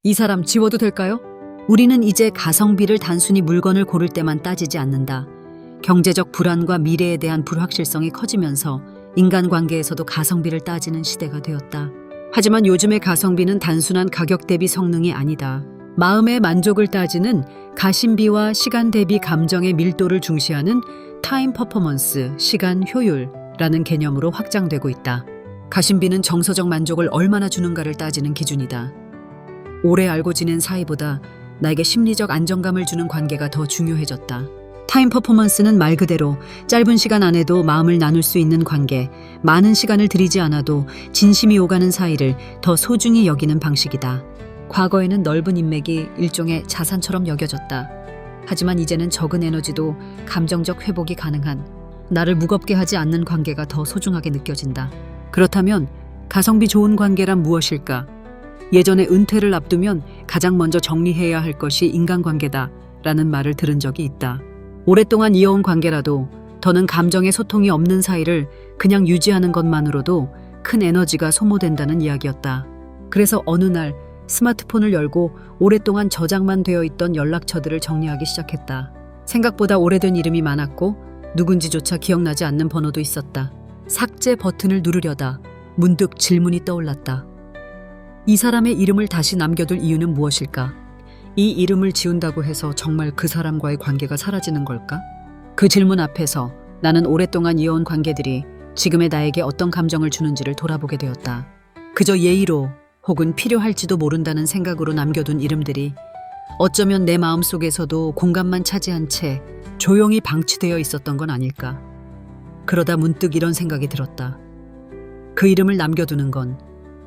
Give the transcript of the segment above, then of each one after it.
이 사람 지워도 될까요? 우리는 이제 가성비를 단순히 물건을 고를 때만 따지지 않는다. 경제적 불안과 미래에 대한 불확실성이 커지면서 인간관계에서도 가성비를 따지는 시대가 되었다. 하지만 요즘의 가성비는 단순한 가격 대비 성능이 아니다. 마음의 만족을 따지는 가심비와 시간 대비 감정의 밀도를 중시하는 타임 퍼포먼스, 시간 효율라는 개념으로 확장되고 있다. 가심비는 정서적 만족을 얼마나 주는가를 따지는 기준이다. 오래 알고 지낸 사이보다 나에게 심리적 안정감을 주는 관계가 더 중요해졌다. 타임 퍼포먼스는 말 그대로 짧은 시간 안에도 마음을 나눌 수 있는 관계, 많은 시간을 들이지 않아도 진심이 오가는 사이를 더 소중히 여기는 방식이다. 과거에는 넓은 인맥이 일종의 자산처럼 여겨졌다. 하지만 이제는 적은 에너지도 감정적 회복이 가능한, 나를 무겁게 하지 않는 관계가 더 소중하게 느껴진다. 그렇다면 가성비 좋은 관계란 무엇일까? 예전에 은퇴를 앞두면 가장 먼저 정리해야 할 것이 인간관계다라는 말을 들은 적이 있다. 오랫동안 이어온 관계라도 더는 감정의 소통이 없는 사이를 그냥 유지하는 것만으로도 큰 에너지가 소모된다는 이야기였다. 그래서 어느 날 스마트폰을 열고 오랫동안 저장만 되어 있던 연락처들을 정리하기 시작했다. 생각보다 오래된 이름이 많았고 누군지조차 기억나지 않는 번호도 있었다. 삭제 버튼을 누르려다 문득 질문이 떠올랐다. 이 사람의 이름을 다시 남겨둘 이유는 무엇일까? 이 이름을 지운다고 해서 정말 그 사람과의 관계가 사라지는 걸까? 그 질문 앞에서 나는 오랫동안 이어온 관계들이 지금의 나에게 어떤 감정을 주는지를 돌아보게 되었다. 그저 예의로 혹은 필요할지도 모른다는 생각으로 남겨둔 이름들이 어쩌면 내 마음속에서도 공간만 차지한 채 조용히 방치되어 있었던 건 아닐까. 그러다 문득 이런 생각이 들었다. 그 이름을 남겨두는 건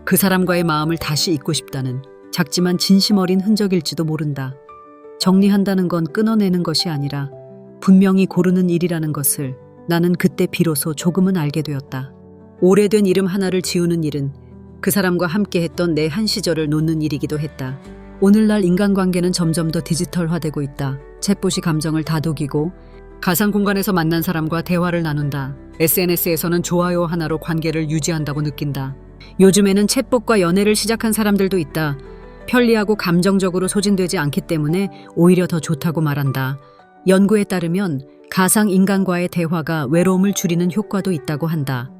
그 사람과의 마음을 다시 잊고 싶다는 작지만 진심 어린 흔적일지도 모른다. 정리한다는 건 끊어내는 것이 아니라 분명히 고르는 일이라는 것을 나는 그때 비로소 조금은 알게 되었다. 오래된 이름 하나를 지우는 일은 그 사람과 함께했던 내 한 시절을 놓는 일이기도 했다. 오늘날 인간관계는 점점 더 디지털화되고 있다. 챗봇이 감정을 다독이고 가상 공간에서 만난 사람과 대화를 나눈다. SNS에서는 좋아요 하나로 관계를 유지한다고 느낀다. 요즘에는 챗봇과 연애를 시작한 사람들도 있다. 편리하고 감정적으로 소진되지 않기 때문에 오히려 더 좋다고 말한다. 연구에 따르면 가상 인간과의 대화가 외로움을 줄이는 효과도 있다고 한다.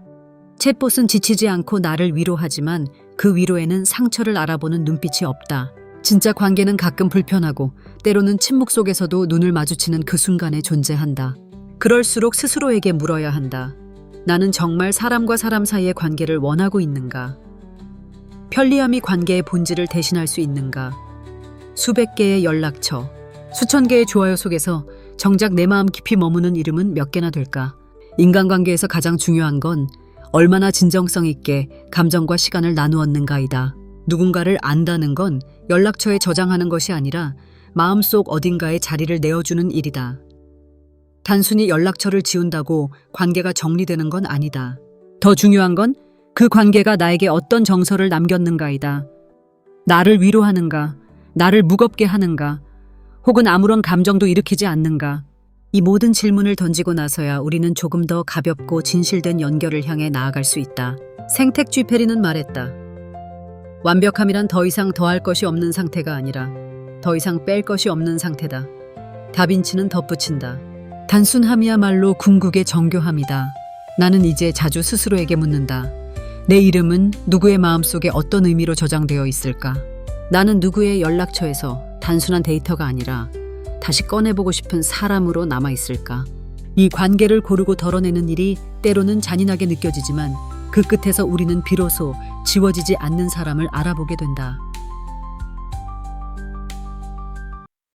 챗봇은 지치지 않고 나를 위로하지만 그 위로에는 상처를 알아보는 눈빛이 없다. 진짜 관계는 가끔 불편하고 때로는 침묵 속에서도 눈을 마주치는 그 순간에 존재한다. 그럴수록 스스로에게 물어야 한다. 나는 정말 사람과 사람 사이의 관계를 원하고 있는가? 편리함이 관계의 본질을 대신할 수 있는가? 수백 개의 연락처, 수천 개의 좋아요 속에서 정작 내 마음 깊이 머무는 이름은 몇 개나 될까? 인간관계에서 가장 중요한 건 얼마나 진정성 있게 감정과 시간을 나누었는가이다. 누군가를 안다는 건 연락처에 저장하는 것이 아니라 마음속 어딘가에 자리를 내어주는 일이다. 단순히 연락처를 지운다고 관계가 정리되는 건 아니다. 더 중요한 건 그 관계가 나에게 어떤 정서를 남겼는가이다. 나를 위로하는가, 나를 무겁게 하는가, 혹은 아무런 감정도 일으키지 않는가. 이 모든 질문을 던지고 나서야 우리는 조금 더 가볍고 진실된 연결을 향해 나아갈 수 있다. 생텍쥐페리는 말했다. 완벽함이란 더 이상 더할 것이 없는 상태가 아니라 더 이상 뺄 것이 없는 상태다. 다빈치는 덧붙인다. 단순함이야말로 궁극의 정교함이다. 나는 이제 자주 스스로에게 묻는다. 내 이름은 누구의 마음속에 어떤 의미로 저장되어 있을까? 나는 누구의 연락처에서 단순한 데이터가 아니라 다시 꺼내보고 싶은 사람으로 남아있을까? 이 관계를 고르고 덜어내는 일이 때로는 잔인하게 느껴지지만 그 끝에서 우리는 비로소 지워지지 않는 사람을 알아보게 된다.